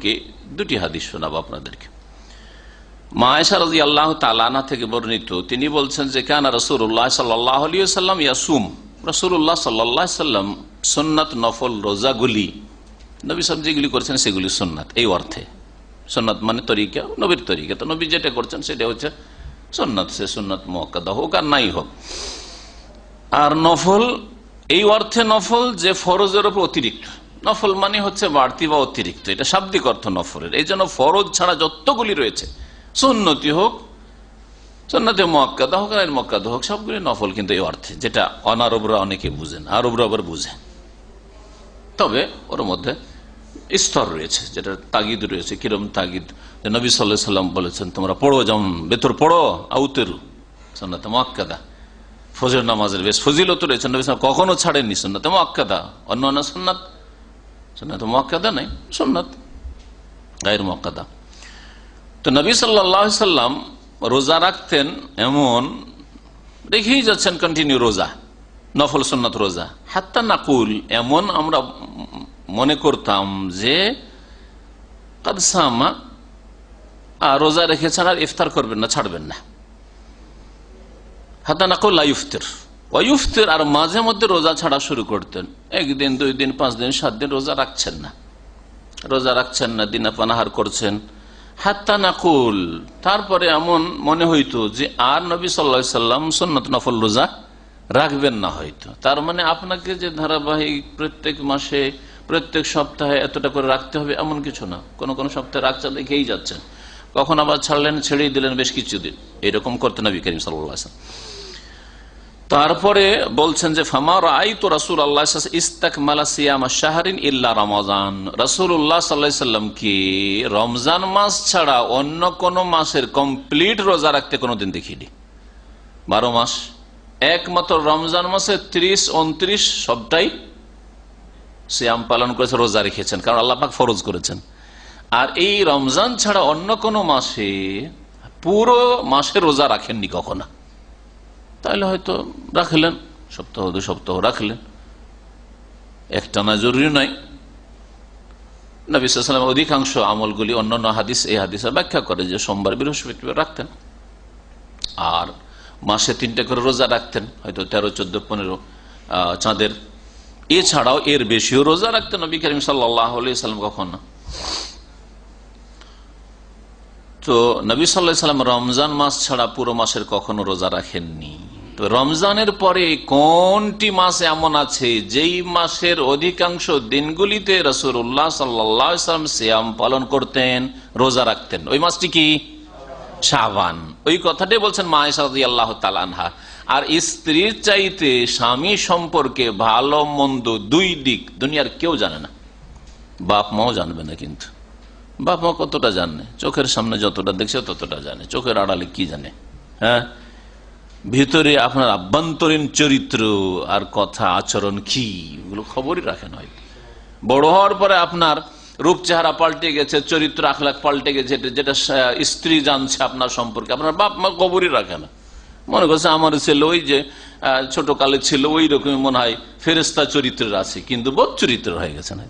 সম্পর্কে দুটি হাদিস শোনাবো আপনাদেরকে। মা আয়েশা রাদিয়াল্লাহু তাআলা আনহা থেকে বর্ণিত, তিনি বলছেন যে কানা রাসূলুল্লাহ সাল্লাল্লাহু আলাইহি ওয়াসাল্লাম ইয়াসুম, রাসূলুল্লাহ সাল্লাল্লাহু আলাইহি ওয়াসাল্লাম সুন্নাত নফল রোজাগুলি নবী সাল্লাল্লাহু যেগুলি করেছেন সেগুলি সুন্নাত। এই অর্থে সুন্নাত মানে তরিকা, নবীর তরিকা, তো নবী যেটা করছেন সেটা হচ্ছে সুন্নাত, সে সুন্নাত মুআক্কাদা হোক আর নাই হোক। আর নফল এই অর্থে নফল যে ফরজের উপর অতিরিক্ত, নফল মানে হচ্ছে বাড়তি বা অতিরিক্ত, এটা শাব্দিক অর্থ নফলের। এই জন্য ফরজ ছাড়া যতগুলি রয়েছে, সুন্নতি হোক, সুন্নতে মুআক্কাদা হোক আর মুআক্কাদা হোক, সবগুলি নফল। কিন্তু এই অর্থে, যেটা অনারবরা অনেকে বুঝেন, আরবরা আবার বুঝে, তবে ওর মধ্যে স্তর রয়েছে, যেটা তাগিদ রয়েছে। কিরম তাগিদ? নবী সাল্লাল্লাহু আলাইহি ওয়াসাল্লাম বলেছেন তোমরা পড়ো, যেমন বেতর পড়ো, আউতেরু, সুন্নাতে মুআক্কাদা। ফজর নামাজের বেশ ফজিলত রয়েছে, নবী সাল্লাল্লাহু কখনো ছাড়েননি সুন্নাতে মুআক্কাদা। অন্যান্য সুন্নাত, সুন্নাতে মুআক্কাদা নাই, সুন্নাত গায়র মুআক্কাদা। তো নবী সাল্লাল্লাহু আলাইহি ওয়াসাল্লাম রোজা রাখতেন, এমন রেখেই যাচ্ছেন কন্টিনিউ রোজা, নফল সুন্নাত রোজা। হাত্তা নাকুল, এমন আমরা মনে করতাম যে কাদ সামা, রোজা রেখেছেন আর ইফতার করবেন না, ছাড়বেন না। হাত্তা নাকুল লা ইফতির ওয়া ইফতির, আর মাঝে মধ্যে রোজা ছাড়া শুরু করতেন। একদিন, 2 দিন, 5 দিন, 7 দিন রোজা রাখছেন না, রোজা রাখছেন না, দিনা পানাহার করছেন। হাত্তা নাকুল, তারপরে এমন মনে হইতো যে আর নবী সাল্লাল্লাহু আলাইহি ওয়াসাল্লাম সুন্নাত নফল রোজা রাখবেন না হয়তো। তার মানে আপনাকে যে ধারাবাহিক প্রত্যেক মাসে, প্রত্যেক সপ্তাহে এতটা করে রাখতে হবে এমন কিছু না। কোন কোন সপ্তাহে রাখছেন, দেখেই যাচ্ছেন, কখন আবার ছাড়লেন, ছেড়েই দিলেন বেশ কিছুদিন, এরকম করতেন নবী করিম সাল্লাল্লাহু আলাইহি ওয়াসাল্লাম। তারপরে বলছেন যে ফামা রাআইতু রাসূলুল্লাহ ইসতাকমালা সিয়াম শাহরিন ইল্লা রমাজান, রাসূলুল্লাহ সাল্লাল্লাহু আলাইহি ওয়াসাল্লাম কি রমজান মাস ছাড়া অন্য কোন মাসের কমপ্লিট রোজা রাখতে কোনোদিন দেখিনি। 12 মাস, একমাত্র রমজান মাসে 30, 29 সবটাই সিয়াম পালন করেছে, রোজা রেখেছেন, কারণ আল্লাহ পাক ফরজ করেছেন। আর এই রমজান ছাড়া অন্য কোন মাসে পুরো মাসে রোজা রাখেননি কখনো। তাহলে হয়তো রাখলেন, সপ্তাহ 2 সপ্তাহ রাখলেন, একটানা জরুরি নয়। নবী সাল্লাল্লাহু আলাইহি ওয়াসাল্লাম অধিকাংশ আমলগুলি, অন্যান্য হাদিস এই হাদিসের ব্যাখ্যা করে যে সোমবার, বৃহস্পতিবার রাখতেন, আর মাসে 3টা করে রোজা রাখতেন, হয়তো 13, 14, 15 চাঁদের। এছাড়াও এর বেশিও রোজা রাখতেন নবী করিম সাল্লাল্লাহু আলাইহি ওয়াসাল্লাম কখনো। তো নবী সাল্লাল্লাহু আলাইহি ওয়াসাল্লাম রমজান মাস ছাড়া পুরো মাসের কখনো রোজা রাখেননি। তো রমজানের পরে কোনটি মাস এমন আছে যেই মাসের অধিকাংশ দিনগুলিতে রাসূলুল্লাহ সাল্লাল্লাহু আলাইহি ওয়াসাল্লাম সিয়াম পালন করতেন, রোজা রাখতেন? ওই মাসটি কি? শাবান। ওই কথাটাই বলছেন মা আয়েশা রাদিয়াল্লাহু তাআলা আনহা। আর স্ত্রীর চাইতে স্বামী সম্পর্কে ভালো মন্দ 2 দিক দুনিয়ার কেউ জানে না, বাপ মাও জানবে না। কিন্তু বাপ মা কতটা জানে? চোখের সামনে যতটা দেখছে ততটা জানে, চোখের আড়ালে কি জানে? হ্যাঁ, ভিতরে আপনার আভ্যন্তরীণ চরিত্র আর কথা আচরণ কি, এগুলো খবরই রাখেন। হয় বড় হওয়ার পরে আপনার রূপ চেহারা পাল্টে গেছে, চরিত্র আখলাক পাল্টে গেছে, যেটা স্ত্রী জানছে আপনার সম্পর্কে, আপনার বাপ মা খবরই রাখে না। মনে করছে আমার ছেলে ওই যে ছোট কালে ছিল ওই রকমই মনে হয় ফেরেশতা চরিত্রের আছে, কিন্তু বদ চরিত্রের হয়ে গেছে। না,